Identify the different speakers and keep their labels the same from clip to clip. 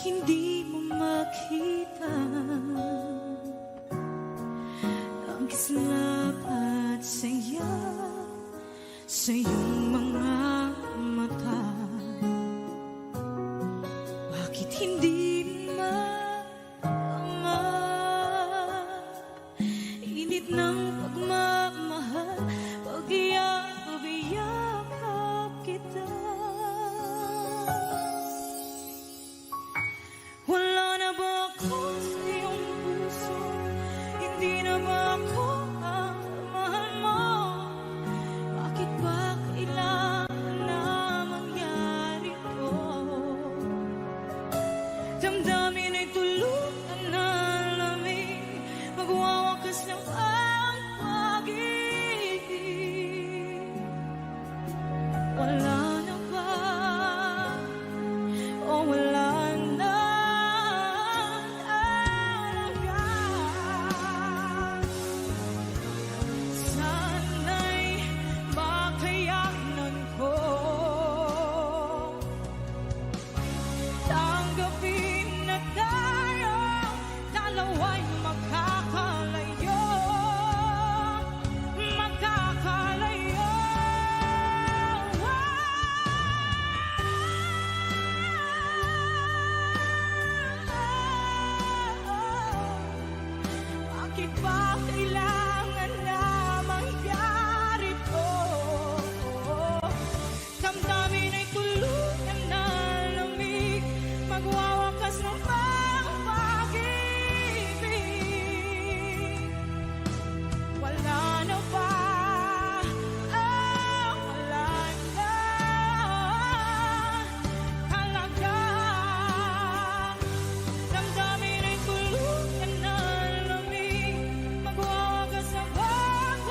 Speaker 1: hindi mo makita ang kislap at saya sa iyong mga mata? Bakit hindi maama init ng pagmamahal pag iyakap kita? Wala na ba ako sa iyong puso? Hindi na ba ako ang mahal mo? Bakit ba kailangan na mangyari to? Damdamin ay tuluyan na lamig, magwawakas lang ang pag-ibig. Wala na ba? O wala na talaga? Sana'y makayanan ko tanggapin na tayo dalawa'y magkakalayo. Bakit ba kailangan na mangyari to? Damdamin ay tuluyan na lamig, magwawakas ng pag-ibig. Wala na ba? Wala na talaga. Damdamin ay tuluyan na lamig, magwawakas ng pag-ibig.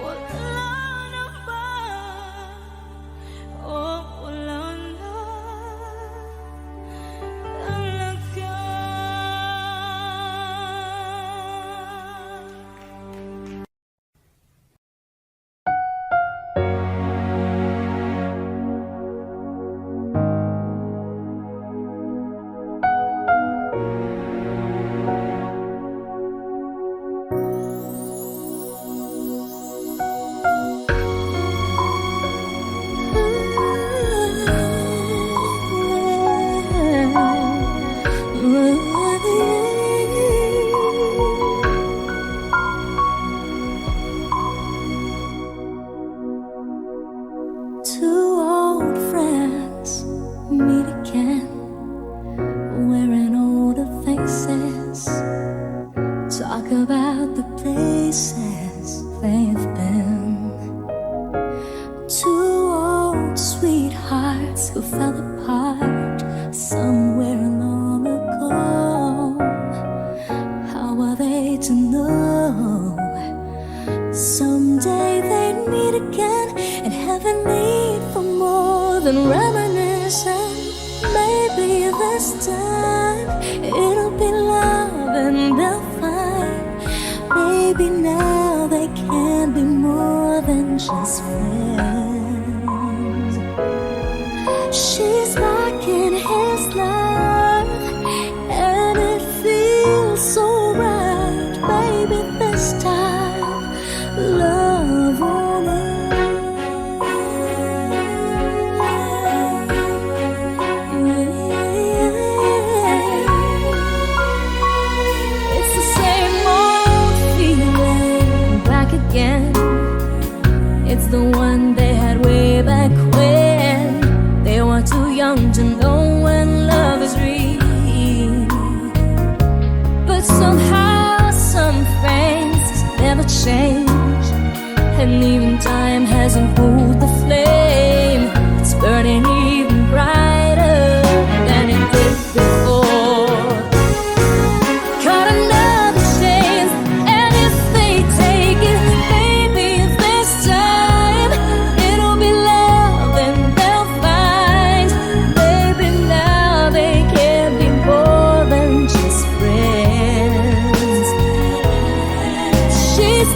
Speaker 1: Wala na ba? Wala na talaga. Two old friends meet again, wearing older faces, talk about the places they've been. Two old sweethearts who fell apart somewhere long ago. How are they to know someday they'd meet again and have a need for more than reminiscing? Maybe this time it'll be love and they'll find maybe now they can be more than just friends. She's back in his life and it feels so right. Maybe this time love won't end. It's the same old feeling back again. It's the one they had way back when they were too young to know when love is real. But somehow some things never change, and even time hasn't cooled the flame. It's burning even brighter than it did before. Caught another chance, and if they take it, maybe this time it'll be love and they'll find maybe now they can be more than just friends. She's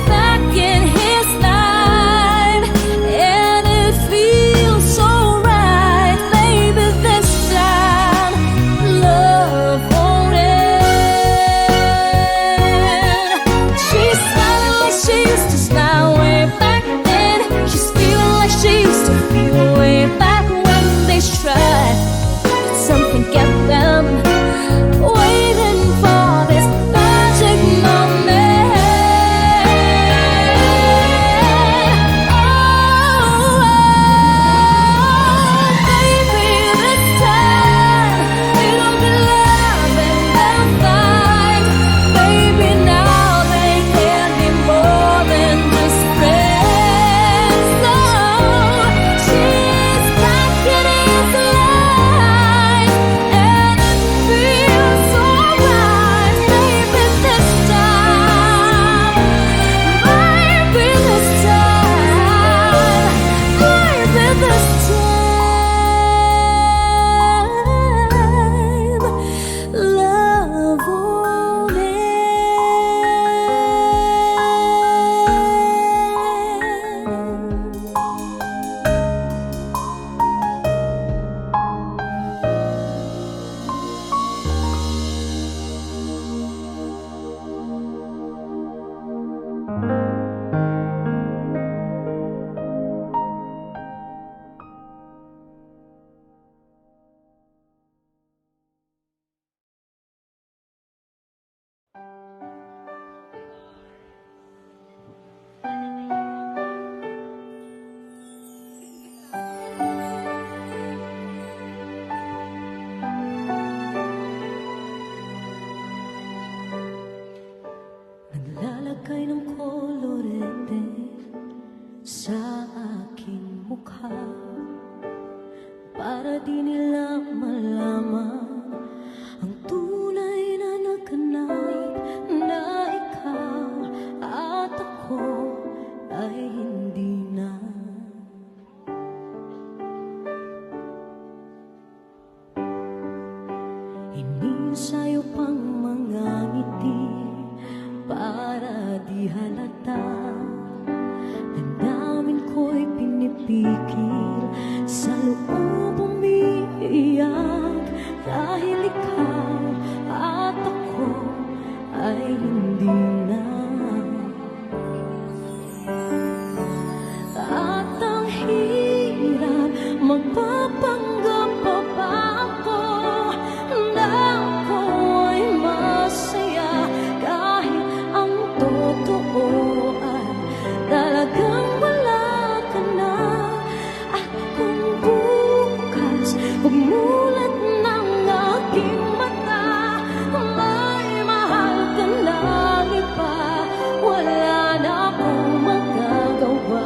Speaker 1: di nila malaman ang tunay na nakanayip na ikaw at ako ay hindi na. Inisayo pang mga ngiti para di halata. Damdamin ko'y pinipigil, sa loob umiiyak, dahil ikaw at ako ay hindi na. At ang hirap, magpapanggap pa ba ako na ako ay masaya, kahit ang totoo ay talagang wala ka na. At kung bukas pagmulat ng aking mata, may mahal ka ng iba, wala na akong magagawa.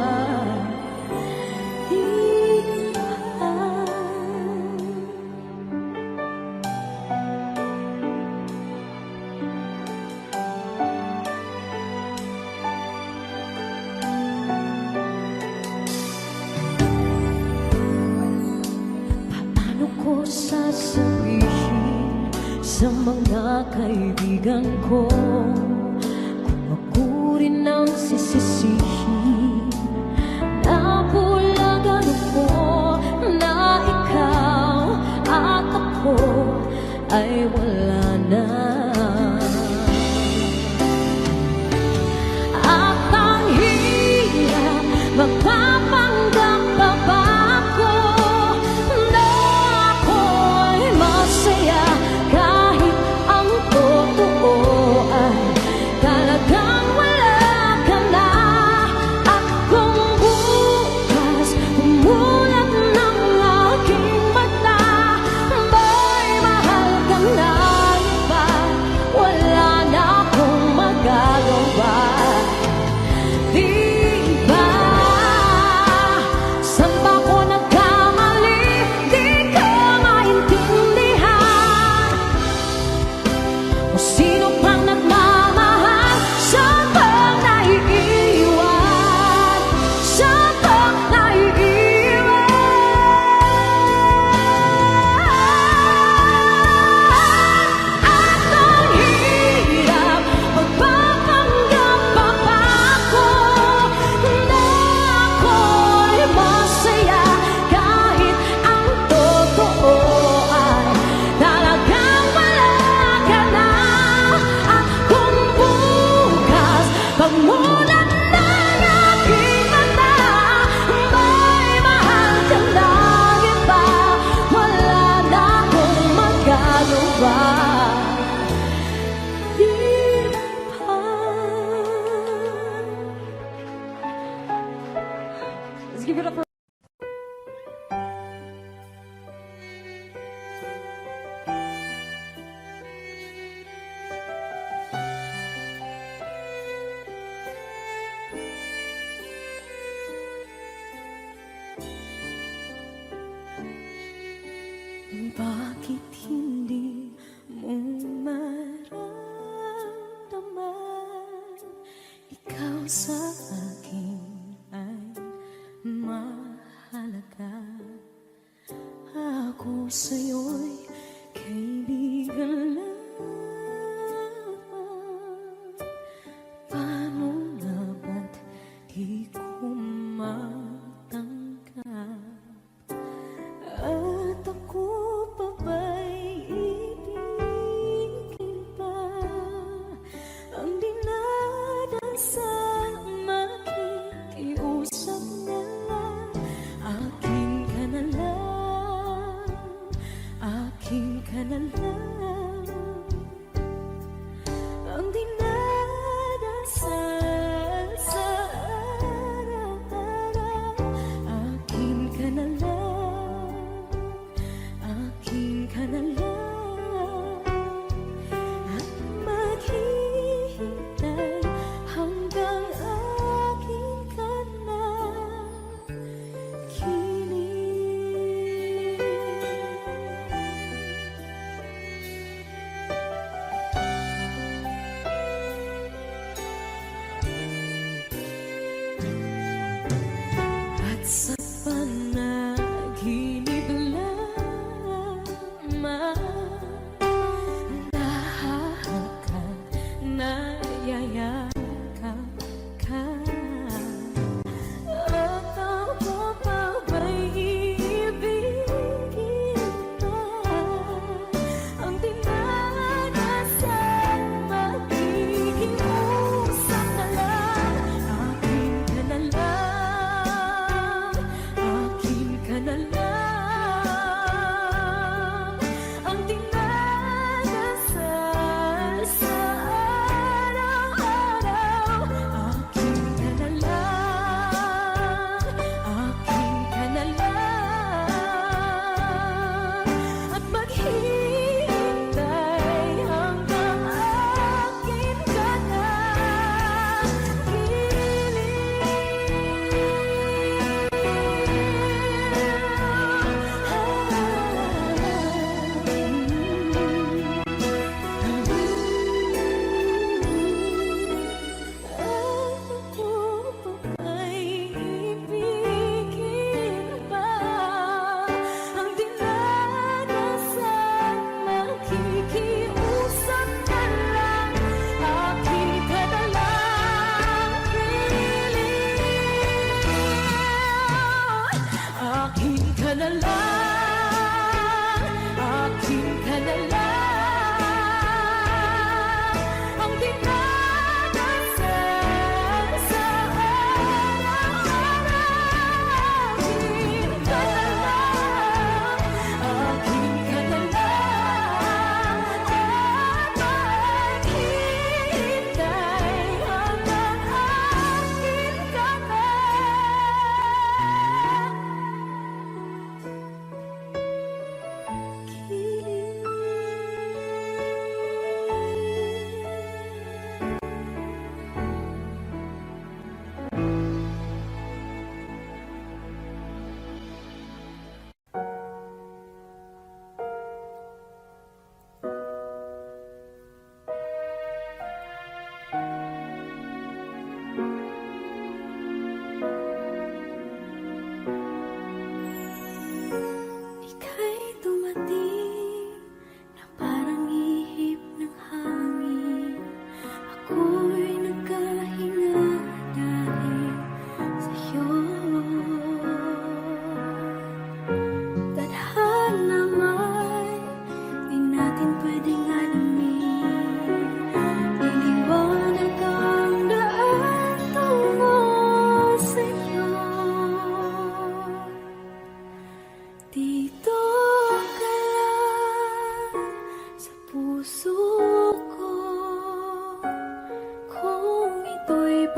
Speaker 1: Paano ko sasabihin sa mga kaibigan ko kung ako rin ang sisisihin? Napulagan ako na ikaw at ako ay wala na. At ang hirap, magpapanggap pa ba ako na ako'y masaya, kahit ang totoo ay talagang wala ka na. At kung bukas umulat ng aking mata, may mahal ka na iba, wala na akong magagawa. Di ba? Saan ba ko nagkamali? Di ko maintindihan. O sino pang nagmamahal? Saan bang naiiwan? Saan bang naiiwan? At ang hirap, magpapanggap pa ba ako na ako'y masaya, kahit ang totoo ay talagang wala ka na. At kung bukas pagmulat ng aking mata, may mahal ka ng iba, wala na akong magagawa. Di ba? Let's give it up for bakit hindi mo maramdaman ikaw sa akin ay mahalaga? Ako sa'yo'y kaibigan lamang. Paano nga ba't di ko matanggap? At ako pa ba'y ibigin pa ang dinadasama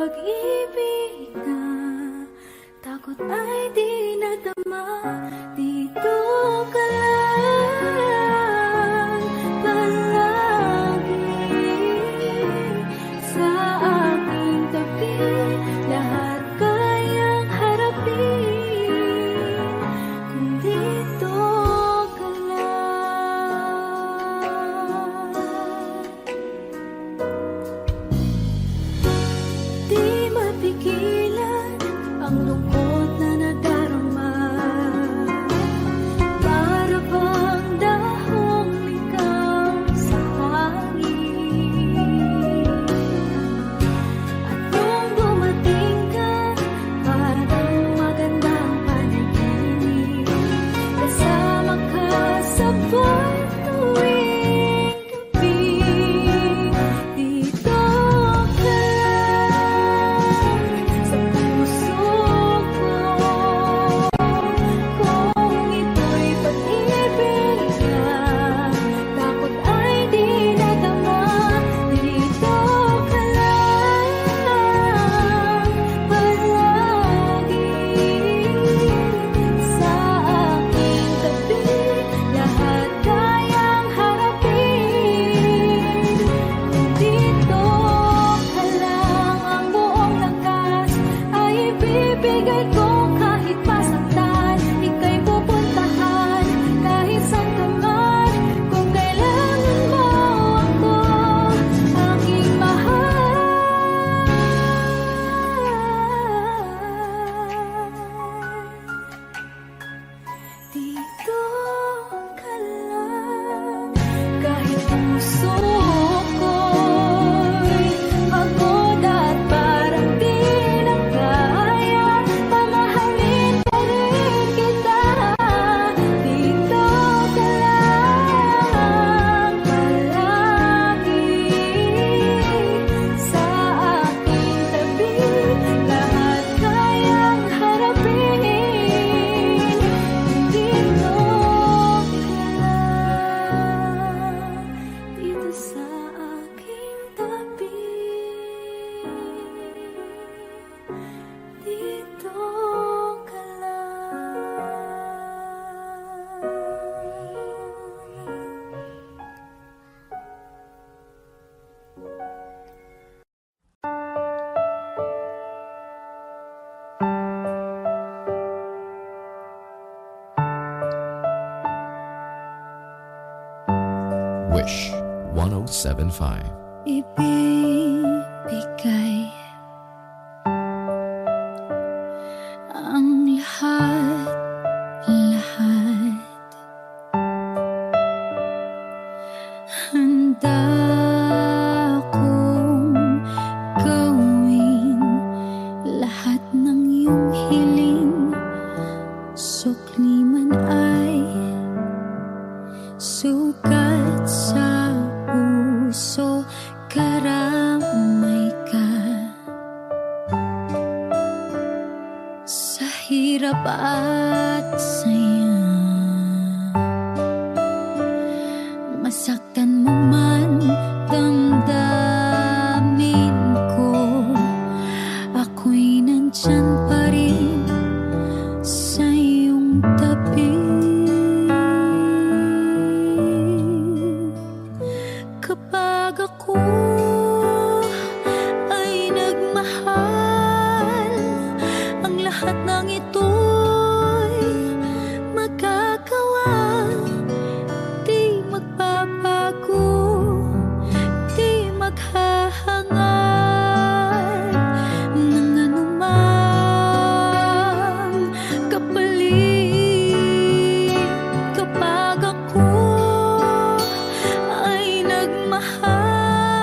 Speaker 1: pag-ibig na takot ay di nadama. Dito ka lang palagi sa aking tabi, lahat kayang harapin kung dito ka lang. Di mapigilan ang lungkot na nadarama, para bang dahong ligaw sa hangin. At nung dumating ka, parang magandang panaginip, kasama ka sa buwan tuwing gabi. Dito ka sa puso ko, kung ito'y pag-ibig na takot ay di nadama. Dito ka lang palagi sa aking tabi, lahat kayang harapin kung dito ka lang. Ang buong lakas ay ibibigay ko, kahit masaktan ika'y pupuntahan, kahit saan ka man. Kung kailangan mo ako, aking mahal, dito ka lang. Kahit puso ko'y pagod at parang di na kaya, mamahalin pa rin kita. Dito ka lang palagi sa aking tabi, lahat kayang harapin kung dito ka lang. Dito sa aking tabi, dito ka
Speaker 2: Wish 1075.
Speaker 1: ibibigay ang lahat, lahat. Handa akong gawin lahat ng iyong hiling, sukli man ay sugat sa puso, karamay ka sa hirap at saya. Masaktan mo man damdamin ko, ako'y nandyan pa rin sa iyong tabi. Kapag ako ay nagmahal, ang lahat ng ito'y magagawa. Di magbabago, di maghahangad ng anumang kapalit. Kapag ako ay nagmahal,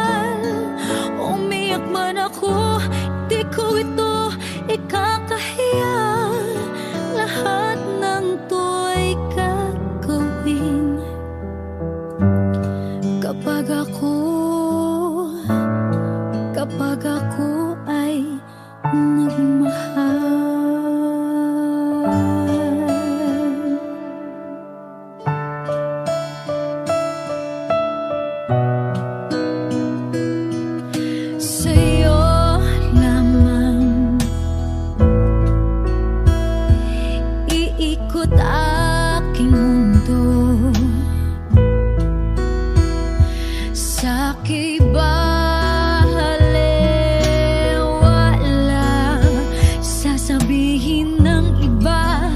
Speaker 1: ako'y balewala sasabihin ng iba,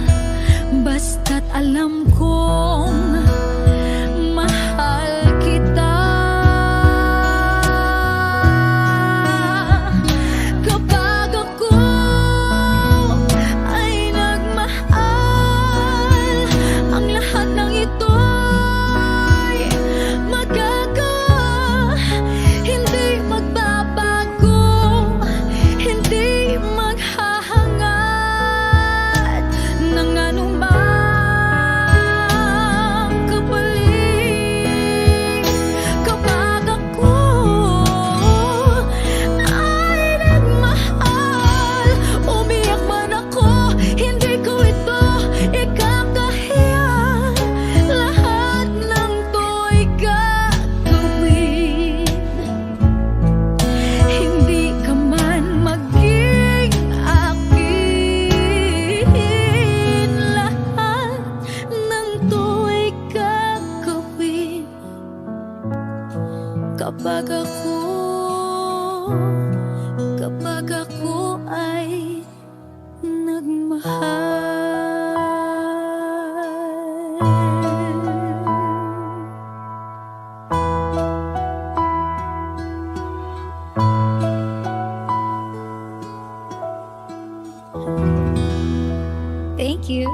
Speaker 1: basta't alam kong mahal kita. Kapag ako ay nagmahal, ang lahat ng ito'y magagawa. Hindi magbabago, hindi maghahangad ng anumang kapalit. Kapag ako ay nagmahal, umiyak man ako, hindi ko ito ikakahiya. Lahat ng to'y gagawin, hindi ka man maging akin. Lahat ng to'y gagawin kapag ako ay nagmahal. Thank you.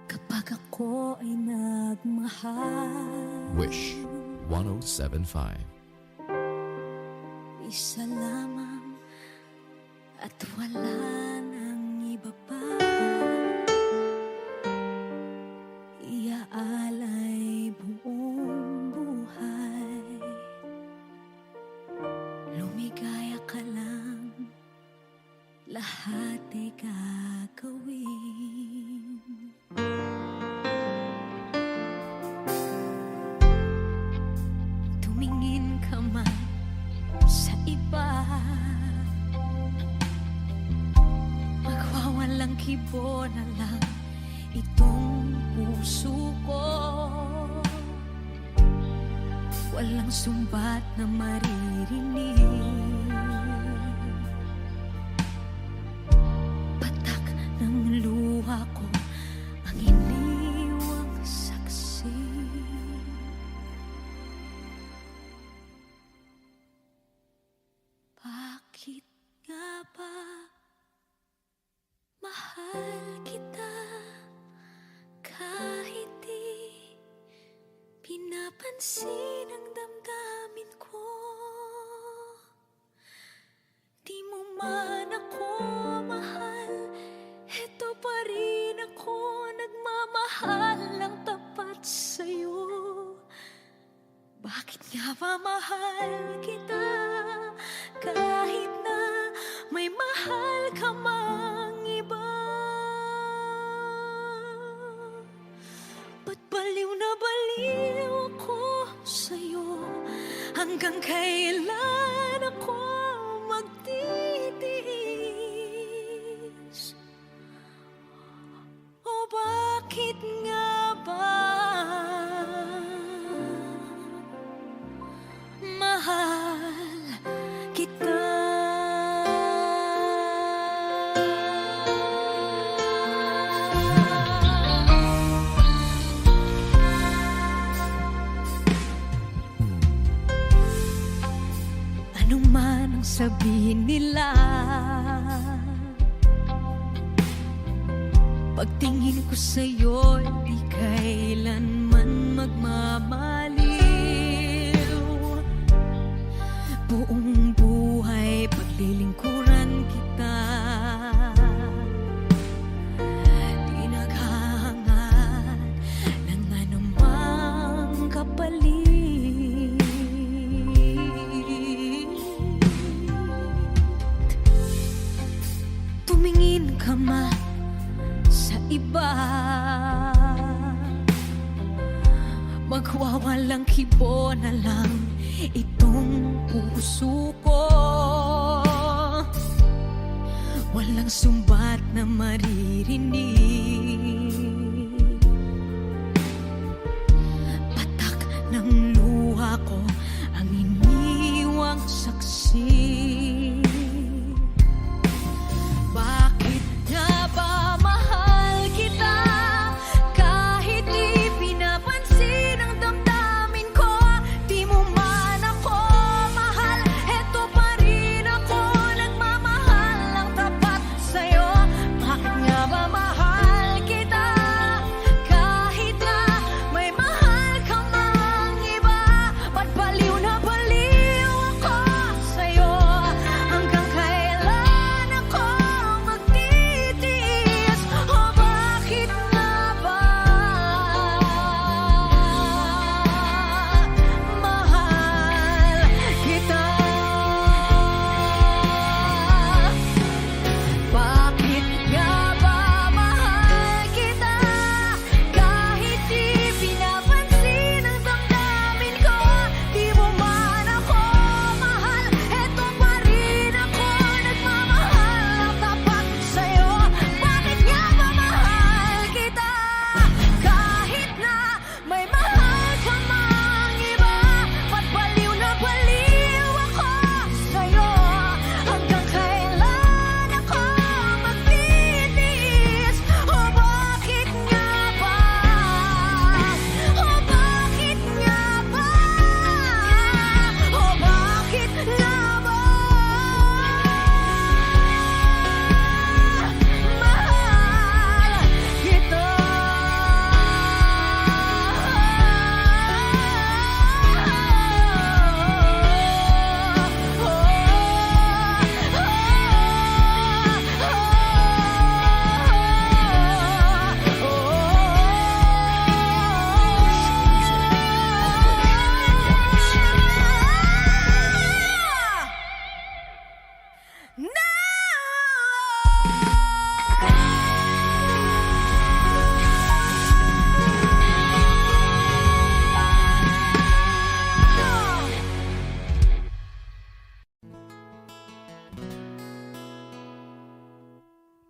Speaker 1: Kapag ako ay nagmahal,
Speaker 2: Wish 1075.
Speaker 1: isa lamang at wala nang iba pa. Iaalay buong buhay, lumigaya ka lang, lahat ay gagawin. Tumingin ka man sa iba, magwawalang kibo na lang itong puso ko. Walang sumbat na maririnig, patak ng luha ko ang iniwang saksi. Bakit nga ba mahal kita kahit di pinapansin ang damdamin ko? Di mo man ako mahal, eto pa rin ako nagmamahal ng tapat sa'yo. Bakit nga ba mahal kita kahit na may mahal ka mang iba? Ba't baliw na baliw ako sa'yo? Hanggang kailan ako magtitiis? O bakit nga ba mahal kita? Ano man ang sabihin nila, pagtingin ko sa'yo, di kailanman magmamaliw. Buong buhay paglilingkuran kita, di naghahangad ng anumang kapalit. Tumingin ka man sa iba, magwawalang kibo na lang itong puso ko. Walang sumbat na maririnig, patak ng luha ko ang iniwang saksi. Bakit nga ba mahal kita kahit di pinapansin ang damdamin ko? Di mo man ako mahal, eto pa rin ako nagmamahal ng tapat sa'yo. Bakit nga ba mahal kita kahit na may mahal ka mang iba? Ba't baliw na baliw ako sa'yo? Hanggang kailan ako magtitiis? O bakit nga ba mahal kita? Bakit nga ba mahal kita kahit di pinapansin ang damdamin ko? Di mo man ako mahal, eto pa rin ako nagmamahal ng tapat sa'yo. Bakit nga ba mahal kita kahit na may mahal ka mang iba? Ba't baliw na baliw ako sa'yo? Hanggang kailan ako magtitiis? O bakit nga ba? O bakit nga ba? O bakit nga ba? Mahal kita.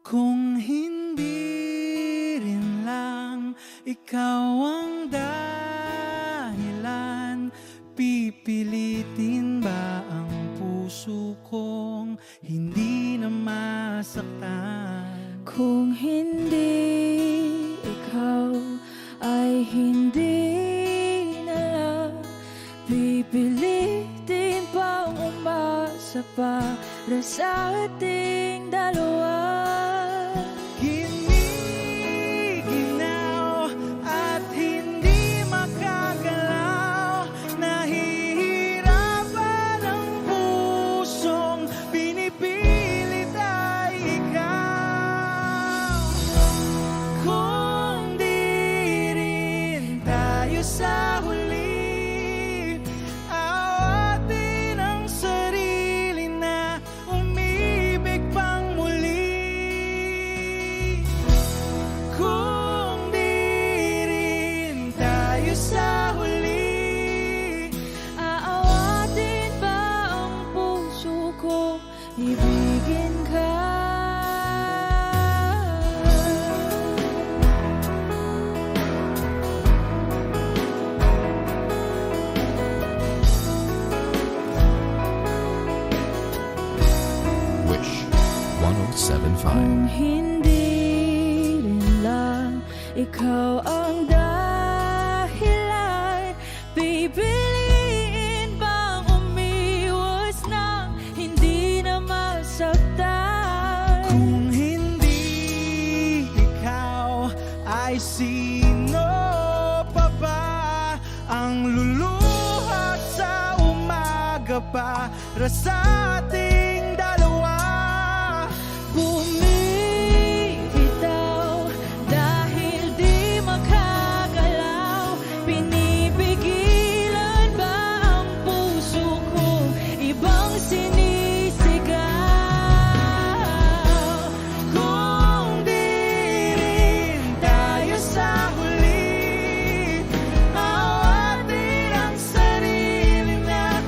Speaker 3: Kung hindi rin lang ikaw ang dahilan, pipilitin ba ang puso kong hindi na masaktan?
Speaker 1: Kung hindi ikaw ay hindi na lang, pipilitin bang umasa para sa ating dalawa?
Speaker 3: Giniginaw at hindi makagalaw, nahihirapan ang pusong pinipilit ay ikaw. Kung di rin tayo sa huli, awatin ang sarili na umibig pang muli. Kung di rin tayo sa huli,
Speaker 1: Aawatin ba ang puso ko ibigin ka?
Speaker 2: Wish 1075.
Speaker 1: Kung hindi rin lang ikaw ang dahilan, pipiliin bang umiwas nang hindi na masaktan?
Speaker 3: kung hindi ikaw ay sino pa ba ang luluhat sa umaga para sa ating dalawa?
Speaker 1: Bumibitaw dahil di makagalaw, pinipigilan ba ang puso ko ibang sinisigaw?
Speaker 3: Kung di rin tayo sa huli, awatin ang sarili na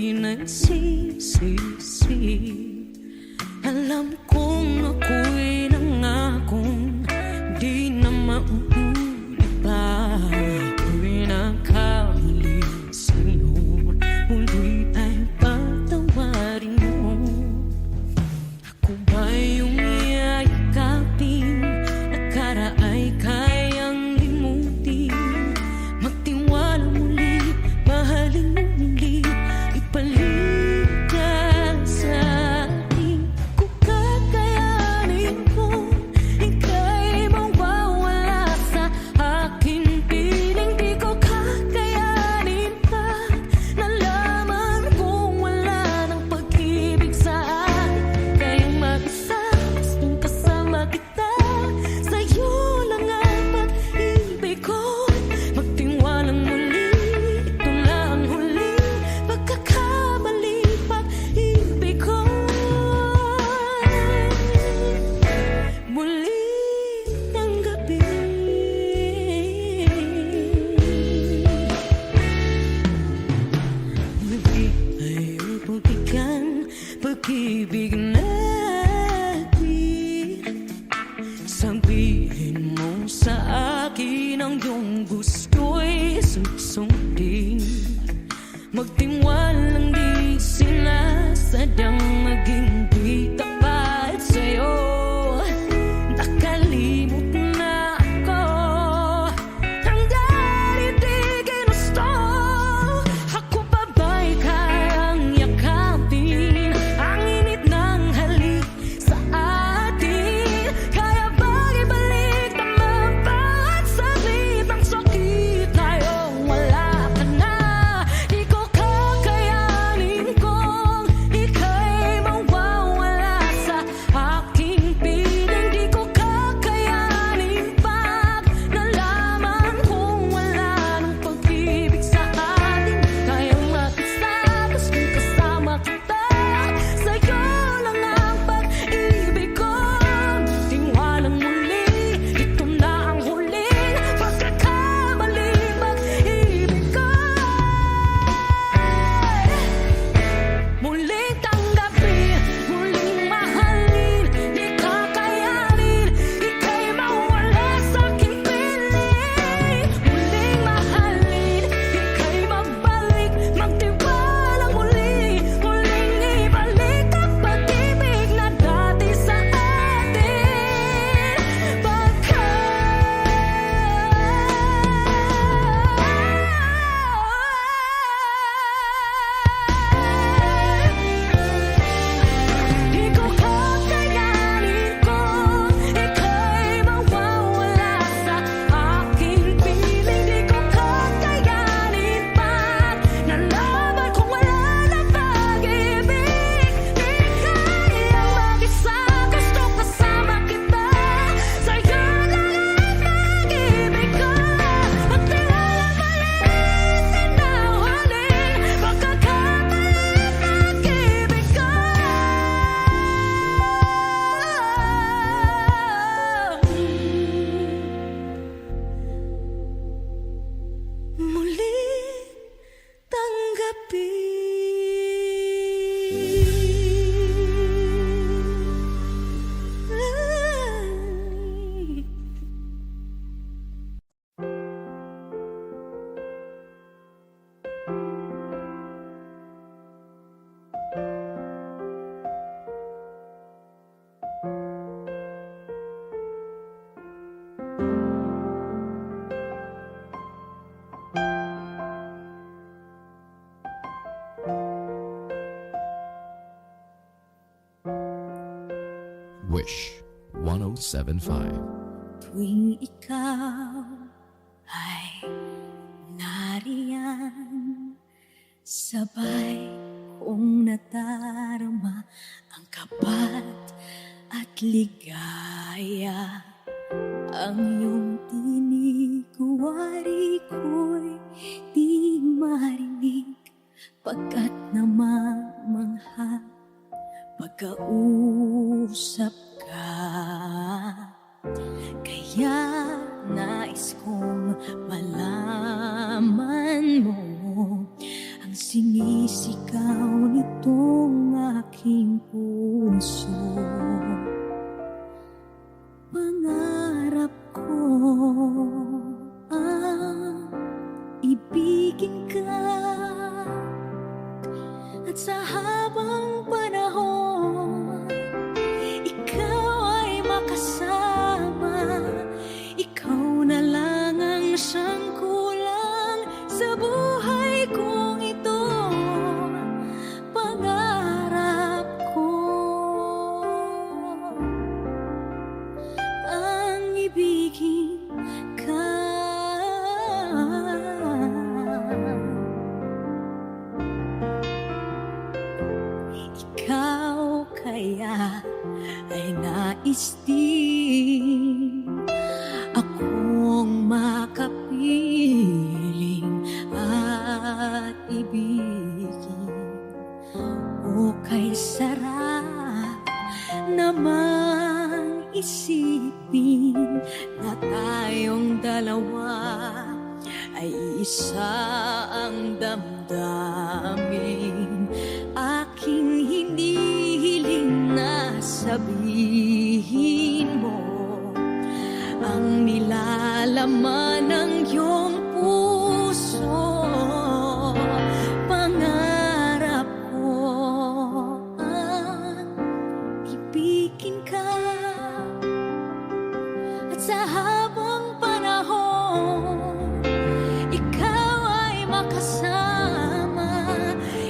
Speaker 1: ako'y nagsisisi. Alam kong ako'y nangakong di na mauulit pa. Ako'y nakamali sa'yo, muli ay patawarin mo. Ako ba yung yayakapin, nakaraay kayang limutin? Magtiwala muli, mahalin mo muli, ibalik ka sa akin. Kung kakayanin ko, ika'y mawawala sa aking piling. Di ko kakayanin pa, nalaman kong wala ng pag-ibig sa akin. Kayang mag-isa, gustong kasama kita, sa'yo lang ang pag-ibig ko. Magtiwalang muli, ito lang ang huling pagkakamali, pag-ibig ko. Muling tanggapin, muli ay upagbigan, pag-ibig natin. Sabihin mo sa akin ang iyong gusto'y susundin. Magtiwalang di sinasadyang maging di tapat sa'yo. Nakalimot na ako, hanggang hindi ginusto. Ako pa ba'y kayang yakapin ang init ng halik sa atin? Kaya bang ibalik naman bawat saglit ng sakit ngayong wala ka na? Di ko kakayanin kung ika'y mawawala sa aking piling. Di ko kakayanin pag nalaman kong wala ng pag-ibig sa atin. Kayang mag-isa, gustong kasama kita, sa'yo lang ang pag-ibig ko. Tiwalang muli, ito na ang huling pagkakamali, pag-ibig ko. Muling tanggapin, muling mahalin, di kakayanin, ika'y mawala sa aking piling. Muling mahalin, ika'y magbalik, magtiwalang muli, muling ibalik ang pag-ibig na dati sa atin. Di ko kakayanin kung ika'y mawawala sa aking piling. Di ko kakayanin pag nalaman kong wala na pag-ibig. Di kaya mag-isa, gusto kasama kita, sa'yo lang ang pag-ibig ko. Magtiwala maliit na huling pagkakamali, pag-ibig ko. Muli tanggapin.
Speaker 2: Wish 1075.
Speaker 1: Tuwing ikaw ay nariyan, sabay kong nadarama ang kapat at ligaya. Ang iyong tinig, wari ko'y di marinig, pagkat namamangha pagkausap ka. Kaya nais kong malaman mo ang sinisigaw nitong aking puso. Pangarap ko ang ibigin ka, at sa habang panahon ikaw ay makasama. Ikaw na lang ang siyang kulang sa buhay kong ito. Pangarap ko ang ibigin ka. Ikaw kaya ay nais din akong makapiling at ibigin. O kay sarap namang isipin na tayong dalawa ay isa ang damdamin. Aking hinihiling na sabihin mo ang nilalaman ng iyong puso. Pangarap ko ang ibigin ka, at sa habang panahon ikaw ay makasama.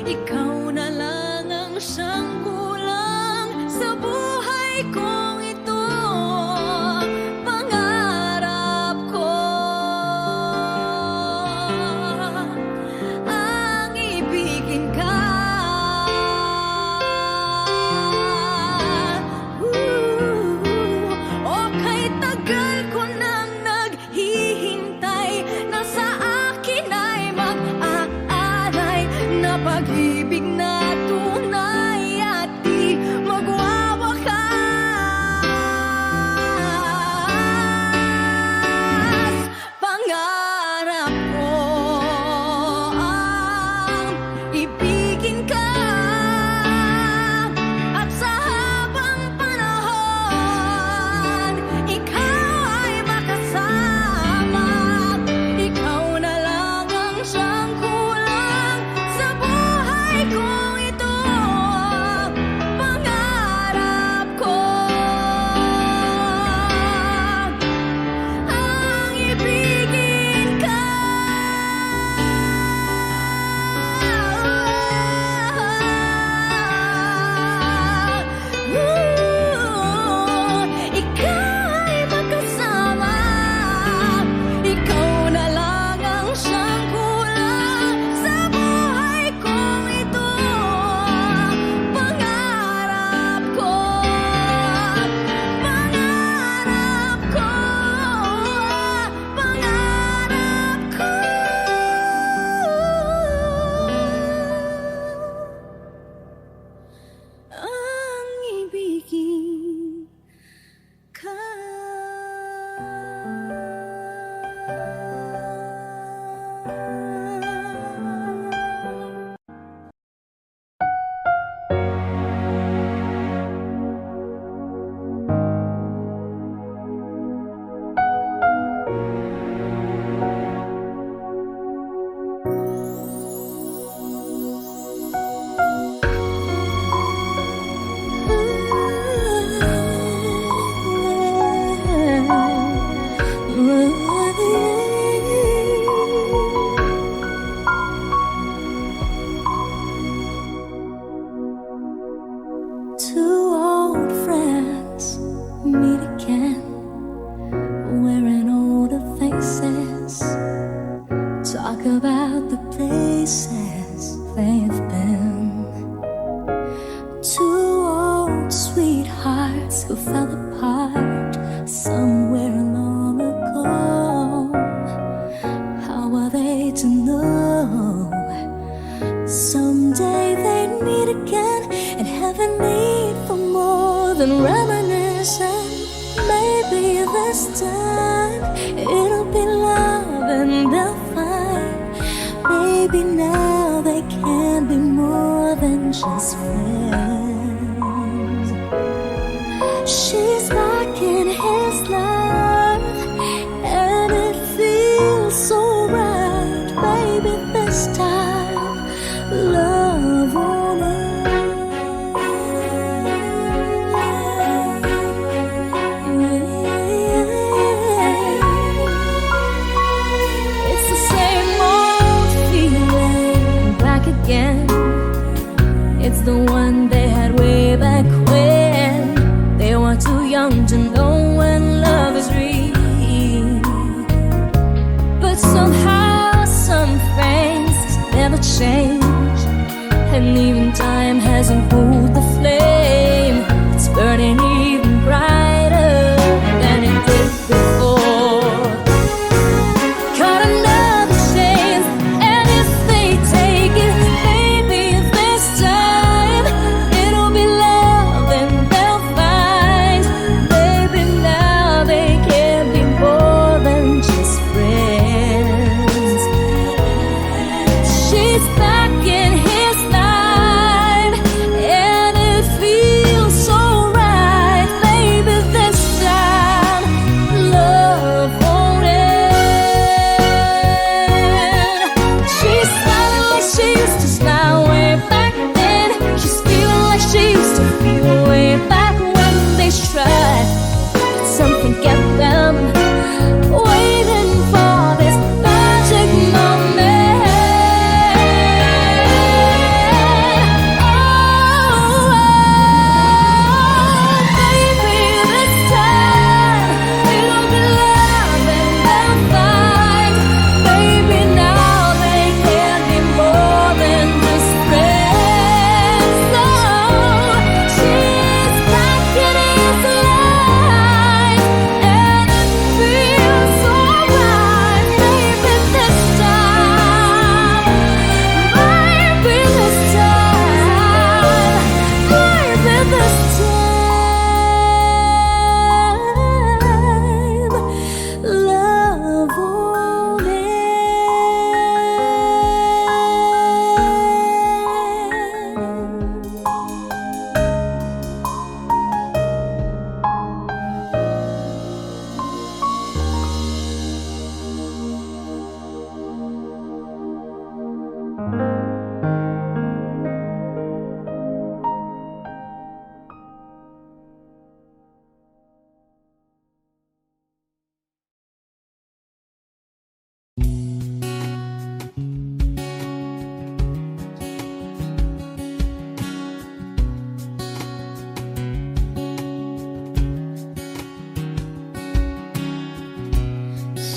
Speaker 1: Ikaw na lang ang siyang kulang sa buhay kong ito. Pangarap ko ang ibigin ka. O kay tagal ko nang naghihintay na sa akin ay mag-aalay na pag-ibig na tunay at di magwawakas. Pangarap ko ang ibigin ka, at sa habang panahon ikaw ay makasama. Ikaw na lang ang siyang kulang sa buhay kong ito. Pangarap ko ang ibigin ka. Ikaw ay makasama. Ikaw na lang ang siyang kulang sa buhay kong ito. Pangarap ko, pangarap ko, pangarap ko ang ibigin ka. Two old friends meet again, wearing older faces, talk about the places they've been. Two old sweethearts who fell apart somewhere long ago. How are they to know? Someday they'd meet again and have a need for more than reminiscing. Maybe this time it'll be love and they'll find. Maybe now they can be more than just friends. She's back in his life, and it feels so right, baby. This time, love won't end. It's the same old feeling back again. It's the one they had way back when they were too young to know when love is real. But somehow some things never change, and even time hasn't cooled the flame. It's burning even brighter than it did before. Got another chance, and if they take it, maybe this time it'll be love and they'll find. Maybe now they can be more than just friends. She's back in his life, and it feels so right. Maybe this time love won't end. She's smiling like she used to smile way back then. She's feeling like she used to feel way back when they tried. But something kept them waiting for this magic moment. Maybe this time it'll be love and they'll find. Maybe now they can be more than just friends. So she's back in his life, and it feels so right. Maybe this time, maybe this time, maybe this time, love won't end.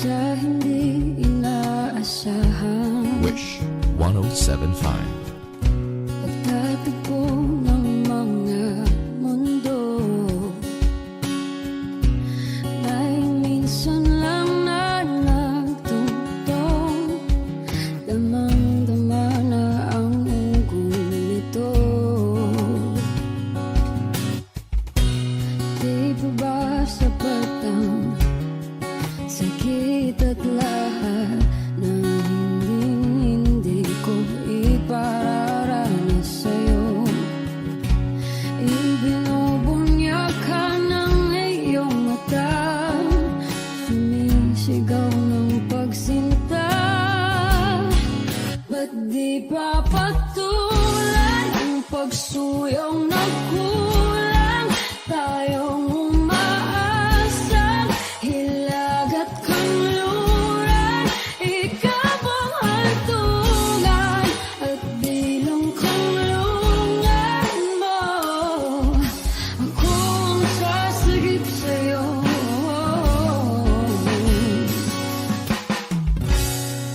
Speaker 4: Sa hindi inaasahan,
Speaker 2: Wish 1075.
Speaker 4: pagtatagpo ng mga mundo, may minsan lang na nagtutong, damang-dama na ang unggoy nito. Di pa ba sapat ang sakit at lahat na hindi ko ipararanas sa'yo? Ibinubunyag ka ng iyong mata, sumisigaw ng pagsinta. Ba't di pa patulan ang pagsuyong nagkulang? Tayong umaasang hilag at kanluran, ikaw ang hantungan at bilang kanlungan mo. Ako ang sasagip sa'yo.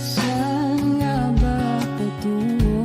Speaker 4: Saan nga ba patungo?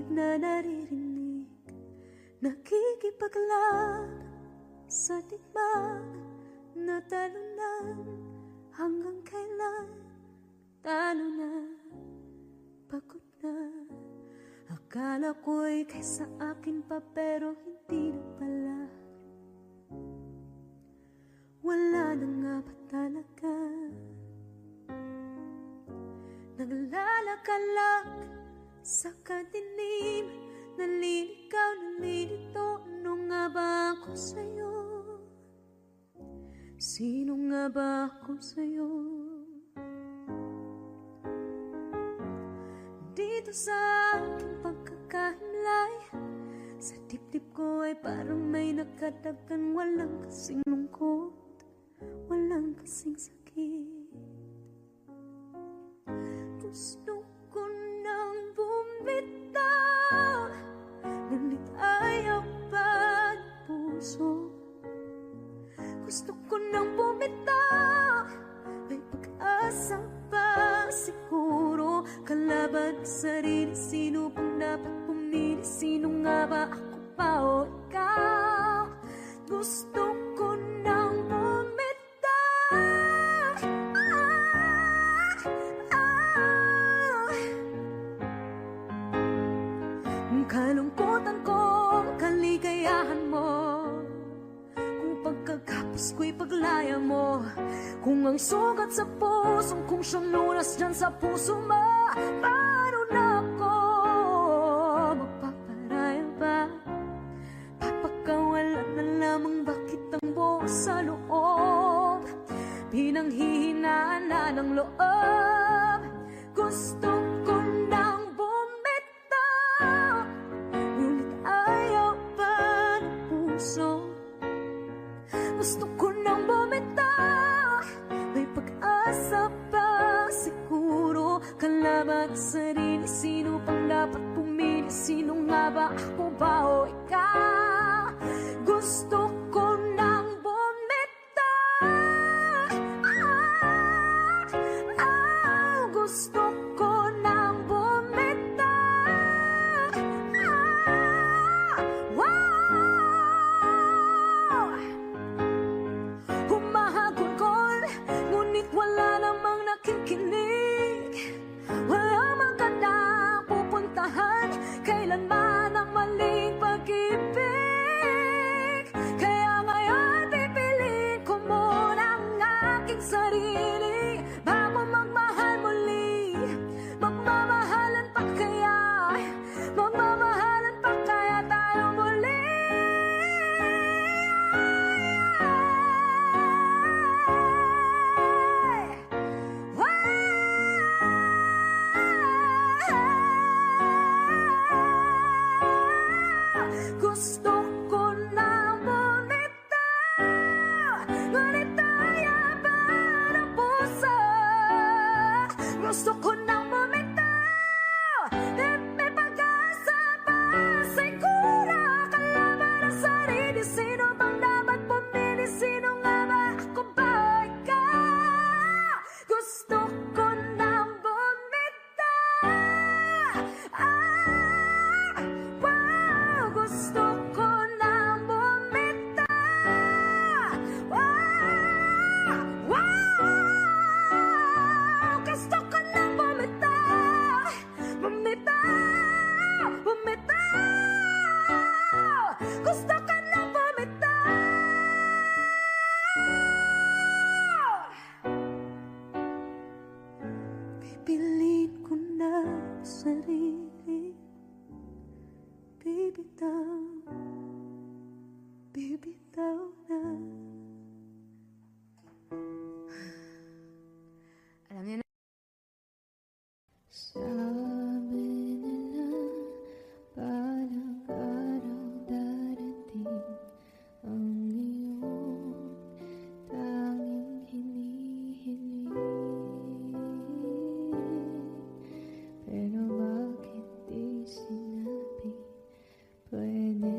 Speaker 1: tinig na naririnig, nakikipaglaban sa digmaan na talunan. Hanggang kailan talo na, pagod na. Akala ko'y kaysa akin pa, pero hindi na pala. Wala na nga ba talaga? Naglalakalag sa kadilim, naliligaw, nalilito. Ano nga ba ako sa'yo? Sino nga ba ako sa'yo? Dito sa aking pagkakahimlay, sa dibdib ko ay parang may nakadagdan. Walang kasing lungkot, walang kasing sakit. Gusto ko nang bumitaw, ngunit ayaw pa ng puso. Gusto ko nang bumitaw, may pag-asa pa siguro. Kalaban sa sarili, sino pang dapat pumili? Sino nga ba, ako pa o ikaw? Gusto ko nang bumitaw, kalungkutan ko, kaligayahan mo. Kung pagkagapos ko'y paglaya mo, kung ang sugat sa pusong kung siyang lunas dyan sa puso mo, paano na ako magpaparaya ba? Papakawalan na lamang, bakit ang buo sa loob? Pinanghihinaan na ng loob. Gusto ko nang bumitaw, ngunit ayaw pa ng puso. Gusto ko nang bumitaw, may pag-asa pa siguro. Kalaban sa sarili, sino pang dapat pumili? Sino nga ba, ako ba o ikaw? Gusto ko nang bumitaw, gusto ko nang bumitaw. Humahagulgol, ngunit wala namang nakikinig. Walang magandang pupuntahan, kailanman ang maling pag-ibig. Kaya ngayon pipiliin ko muna ang aking sarili bago magmahal muli. Magmamahalan pa kaya, magmamahalan pa kaya tayo muli? Gusto ko na bumitaw, ngunit ayaw pa ng puso. Gusto ko nang bumitaw, may pag-asa pa siguro. Kalaban ang sarili, sino bang dapat pumili? Sino nga ba, ako ba o ikaw? Gusto ko nang bumitaw, gusto ko nang bumitaw. Gusto ko nang bumitaw, bumitaw, bumitaw. Gusto ko nang bumitaw. Pipiliin ko na sarili, bibitaw, bibitaw na. Alam niyo na.
Speaker 4: Sabi nila balang araw darating ang iyong tanging hinihiling. Pero bakit di sinabi? Pwede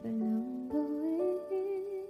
Speaker 4: palang gawin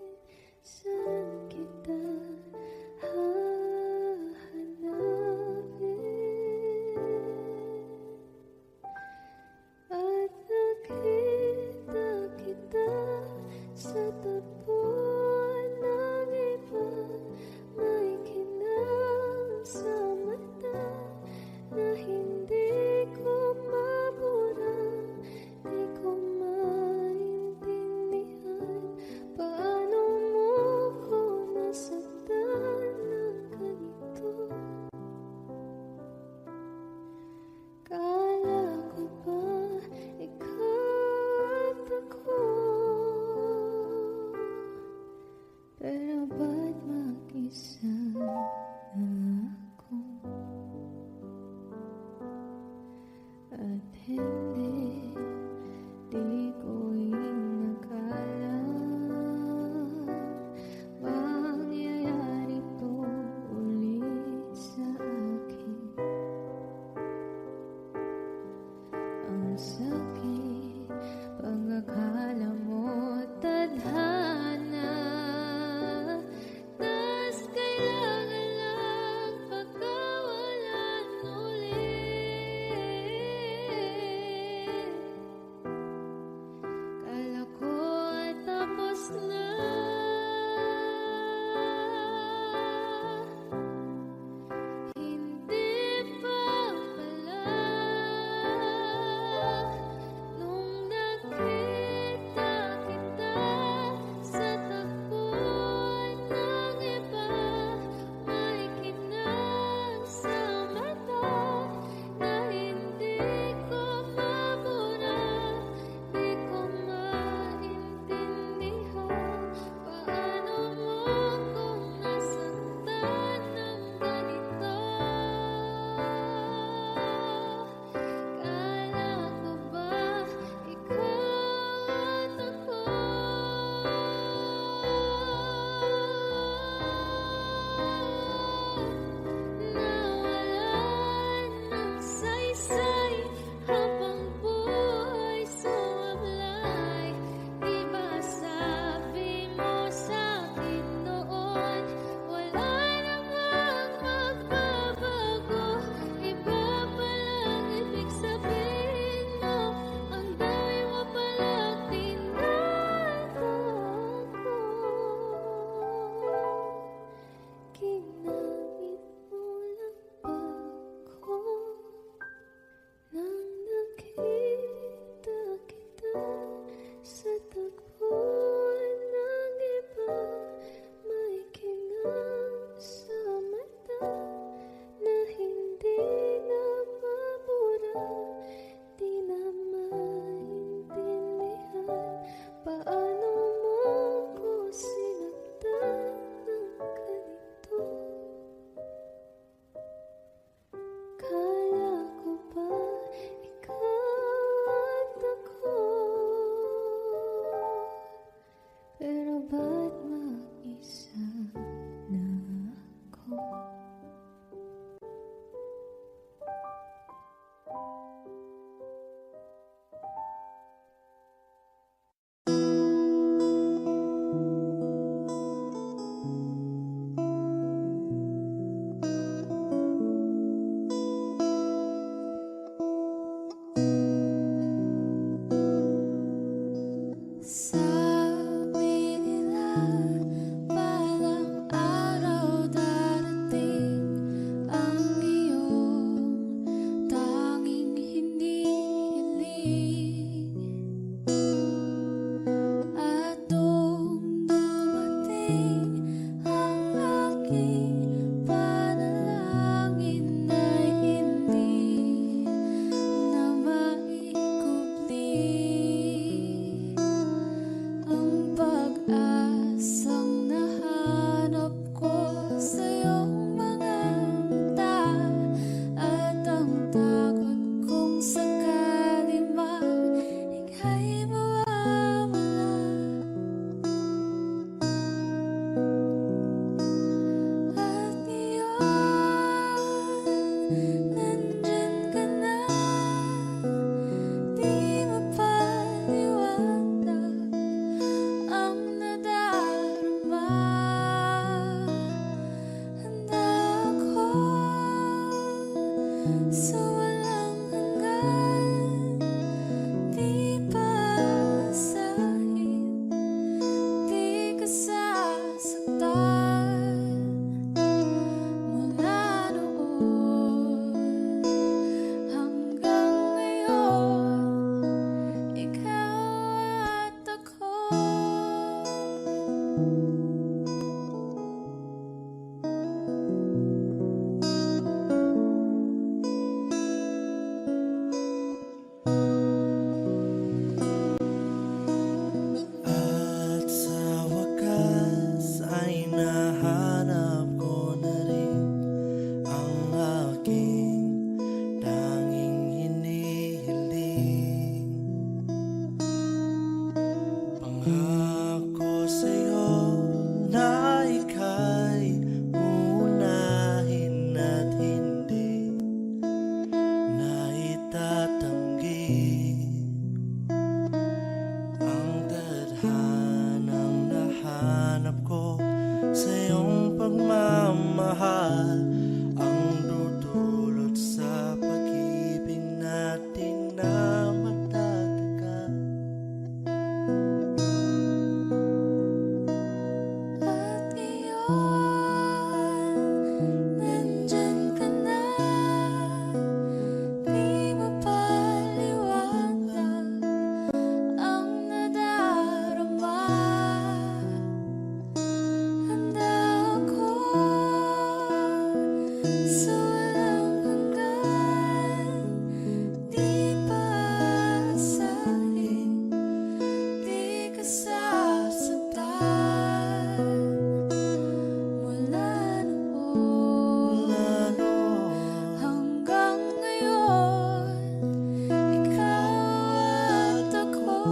Speaker 3: Pangako sa'yo na ika'y uunahin at hindi na itatanggi ang tadhanang nahanap ko sa iyong pagmamahal, ang dudulot sa pag-ibig natin na matatagal.
Speaker 1: At ngayon, nandyan ka na, di mapaliwanag ang nadarama. Handa ako sa walang hanggan, di paasahin, di ka sasaktan. Mula noon hanggang ngayon, ikaw at ako.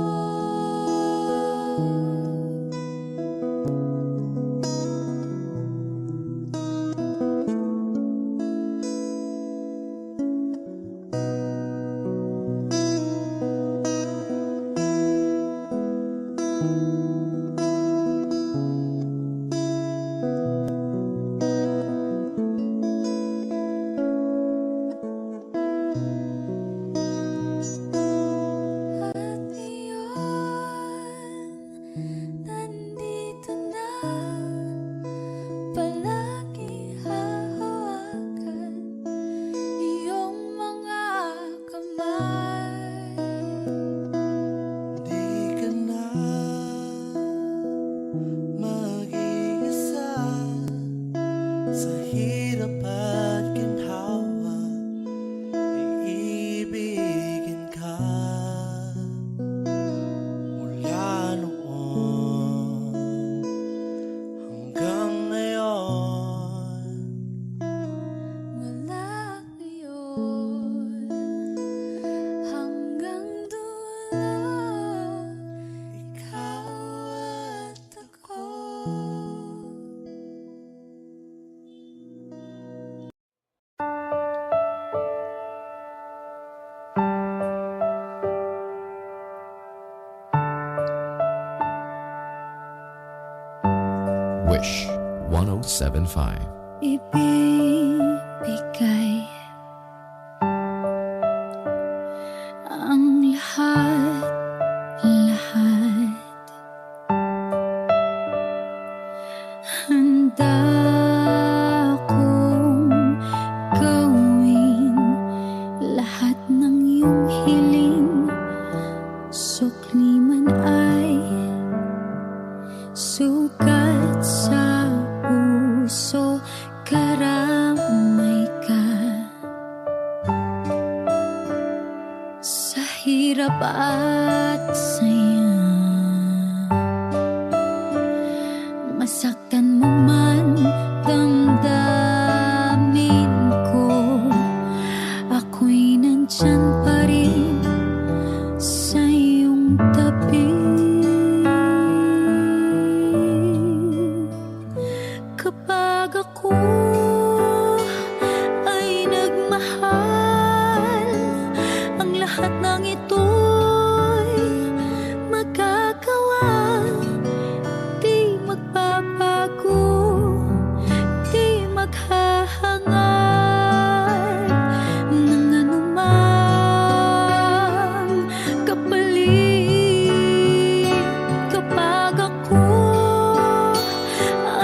Speaker 1: At iyon, nandito na, palagi hahawakan iyong mga kamay.
Speaker 3: Di ka na mag-iisa sa hirap at ginhawa, iibigin ka mula noon hanggang ngayon.
Speaker 1: Mula ngayon hanggang dulo, ikaw at ako.
Speaker 2: Wish 1075.
Speaker 1: Ibibigay ang lahat. Handa akong gawin lahat ng iyong hiling, sukli man ay sugat sa puso, karamay ka sa hirap at saya. Masaktan mo man damdamin ko, ako'y nandyan pa rin sa iyong tabi. Kapag ako ay nagmahal, ang lahat ng ito'y magagawa. Di magbabago, di maghahangad ng anumang kapalit. Kapag ako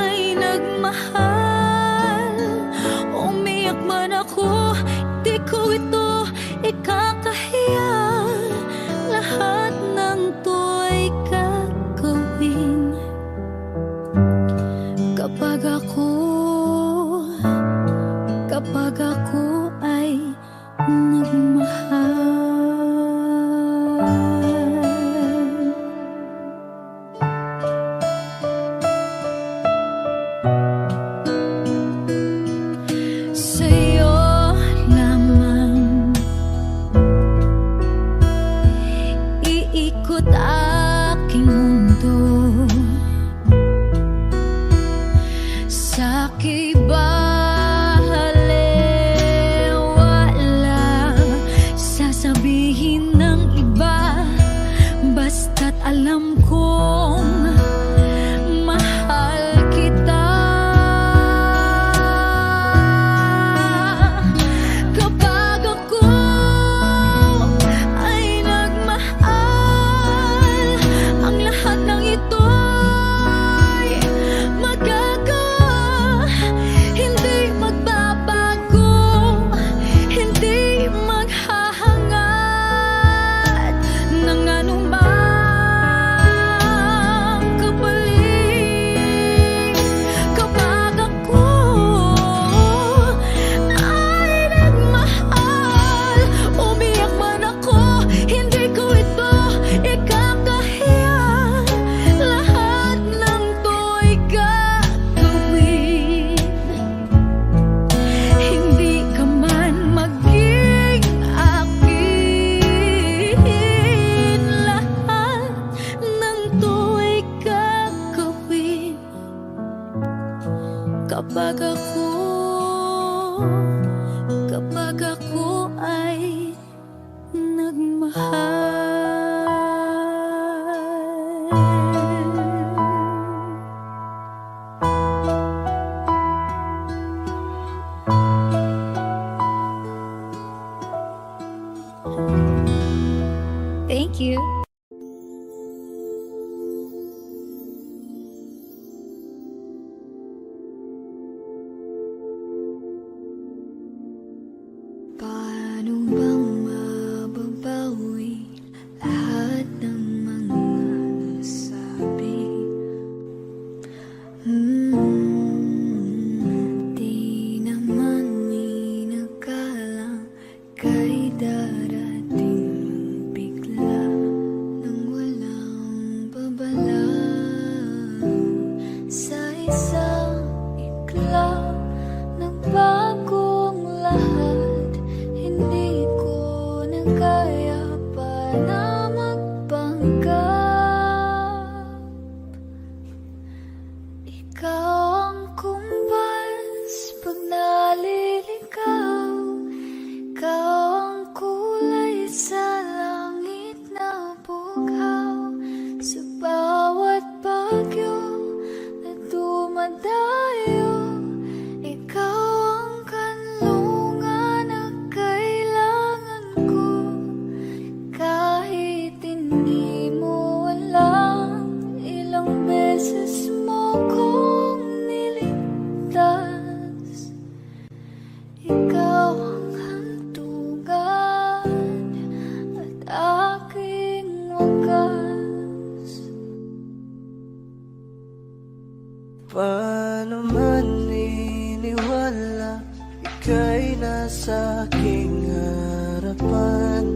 Speaker 1: ay nagmahal, umiyak man ako, di ko ito ikakahiya. Lahat ng to'y gagawin kapag ako ay nagmahal. Sa'yo lamang iikot aking mundo.
Speaker 4: Thank you. Paano bang mababawi lahat ng mga nasabi? Di naman inakalang kay darating bigla nang walang babala. Sa isang iglap nagbago ang lahat. Hindi ko na kaya pa na magpanggap. Ikaw ang kumpas pag naliligaw. Ikaw ang kulay sa langit na bughaw. Sa bawat bagyo na dumadayo, ikaw ang kanlungan na kailangan ko. Kahit hindi mo alam, ilang beses mo kong niligtas. Ikaw ang hantungan at aking wagas.
Speaker 3: Paano man iniwala, ika'y nasa aking harapan.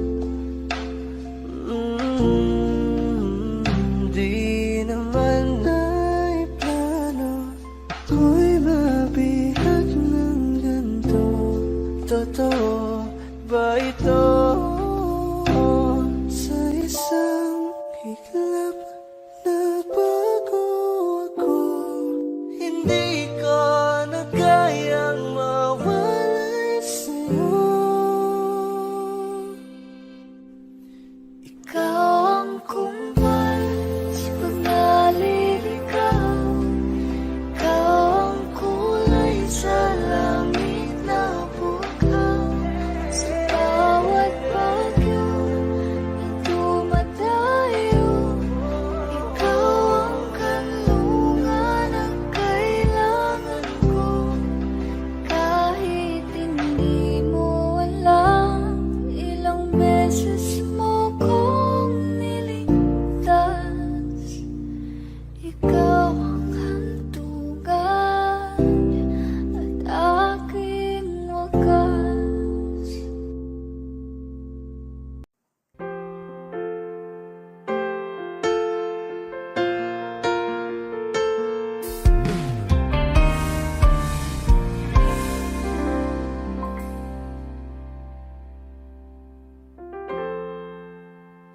Speaker 3: Di naman ay plano ko'y mabihag ng ganito. Totoo ba ito? Sa isang iglap nagbago ako. Hindi ko na kayang mawalay sa'yo.
Speaker 4: Ikaw ang kumpas pag naliligaw. Ikaw ang kulay sa langit na bughaw. Sa bawat bagyo na dumadayo, ikaw ang kanlungan na kailangan ko. Kahit hindi mo alam, ilang beses mo kong niligtas. Ikaw ang hantungan at aking wagas.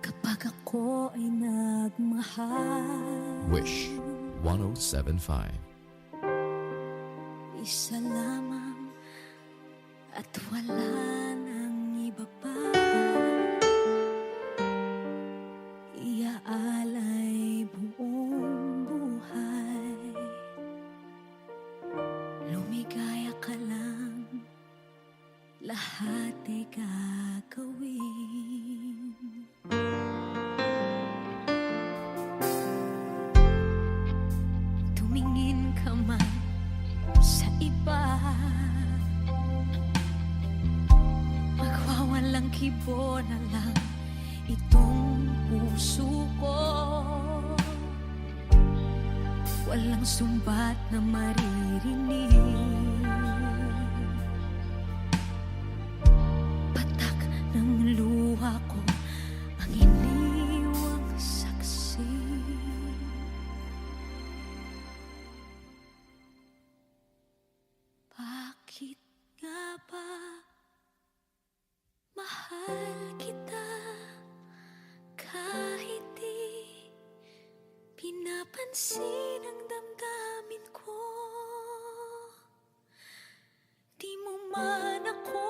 Speaker 1: Kapag ako ay nagmahal,
Speaker 2: Wish 1075.
Speaker 1: isa lamang at wala nang iba pa. Iaalay buong buhay. Lumigaya ka lang, lahat ay gagawin. Tumingin ka man sa iba, magwawalang kibo na lang itong puso ko. Walang sumbat na maririnig, patak ng luha ko ang iniwang saksi. Bakit nga ba mahal kita kahit di pinapansin ang damdamin ko? Di mo man ako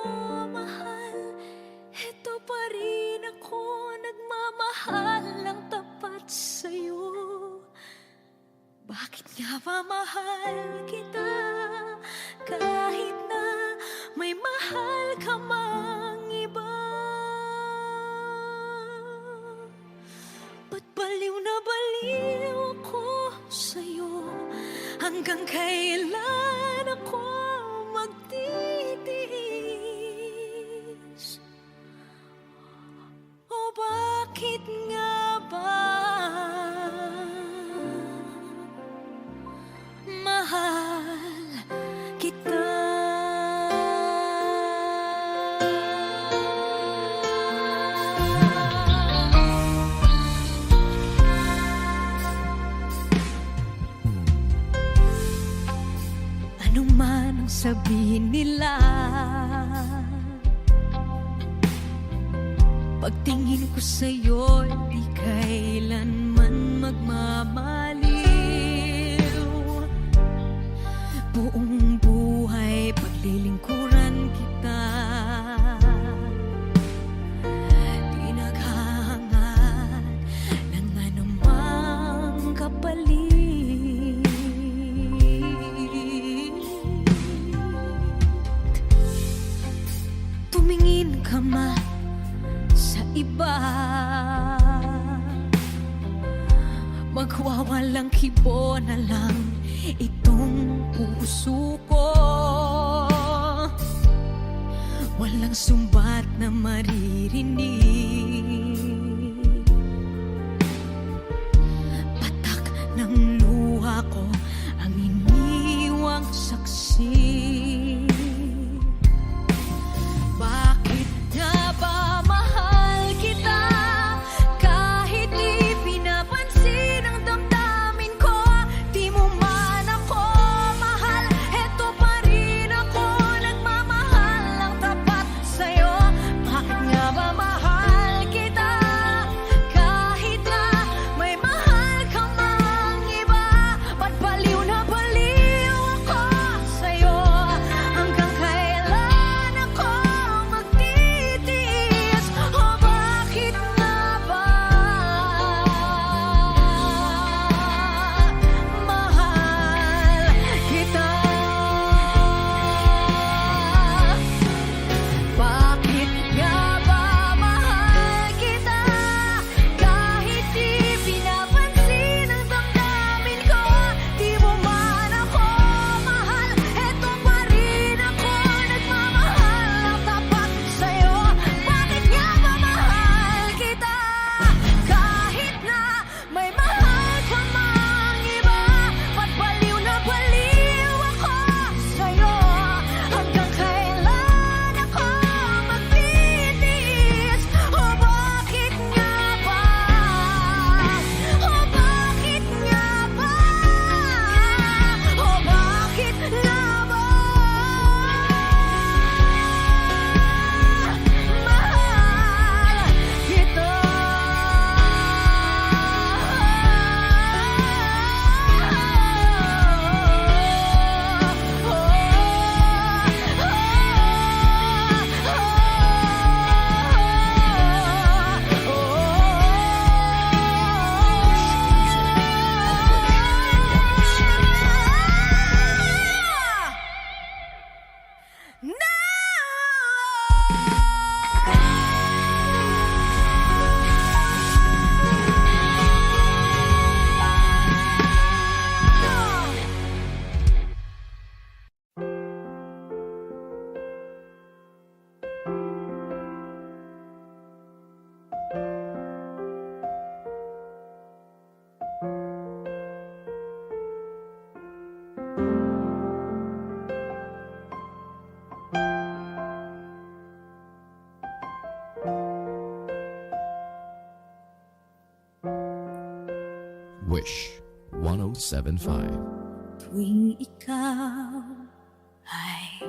Speaker 1: mahal, eto pa rin ako nagmamahal ng tapat sa'yo. nga ba mahal kita kahit na may mahal ka mang iba? Ba't baliw na baliw ako sa'yo? Hanggang kailan ako magtitiis? O bakit nga ba mahal kita? Ano man ang sabihin nila, pagtingin ko sa'yo, di kailanman magmamaliw. Buong buhay paglilingkuran kita, di naghahangad ng anumang kapalit. Tumingin ka man sa iba, magwawalang kibo na lang itong puso ko. Walang sumbat na maririnig, patak ng luha ko ang iniwang saksi. Bakit nga ba mahal kita kahit di pinapansin ang damdamin ko? Di mo man ako mahal, eto pa rin ako nagmamahal ng tapat sa'yo. Bakit nga ba mahal kita kahit na may mahal ka mang iba? Ba't baliw na baliw ako sa'yo? Hanggang kailan ako magtitiis? O bakit nga ba mahal kita? Bakit nga ba mahal kita kahit di pinapansin ang damdamin ko? Di mo man ako mahal, eto pa rin ako nagmamahal ng tapat sa'yo. Bakit nga ba mahal kita kahit na may mahal ka mang iba? Ba't baliw na baliw ako sa'yo? Hanggang kailan ako magtitiis? O bakit nga ba? O bakit nga ba? O bakit nga ba? Mahal kita.
Speaker 2: Wish 1075.
Speaker 1: Tuwing ikaw ay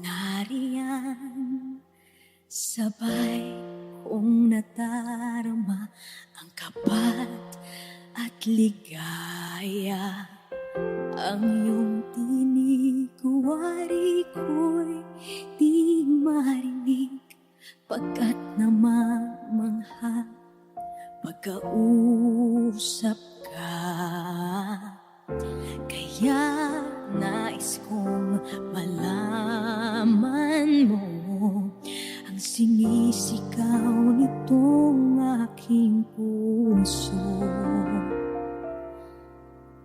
Speaker 1: nariyan, sabay kong nadarama ang kapat at ligaya. Ang iyong tinig, wari ko'y di marinig, pagkat namamangha pagkausap ka. aking puso.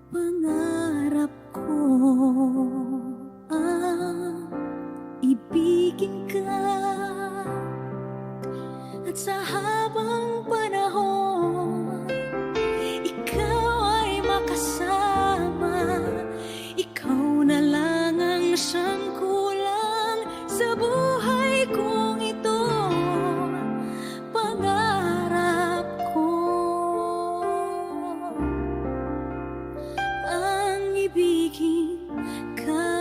Speaker 1: Pangarap ko ang ibigin ka, at sa habang panahon ikaw ay makasama. Ikaw na lang ang siyang kulang sa buhay kong ito. Pangarap ko ang ibigin ka.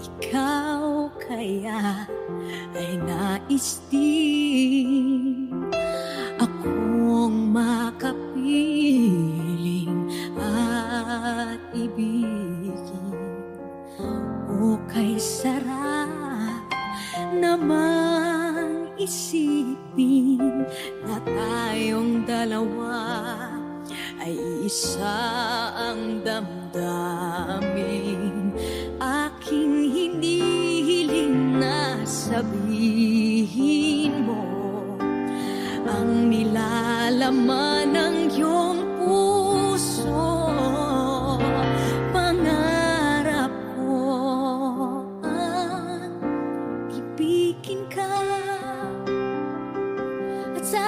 Speaker 1: Ikaw kaya ay nais din akong makapiling at ibigin. O kay sarap namang isipin na tayong dalawa ay isa ang damdamin. Aking hinihiling na sabihin mo ang nilalaman ng iyong puso. Pangarap ko ang ibigin ka, at sa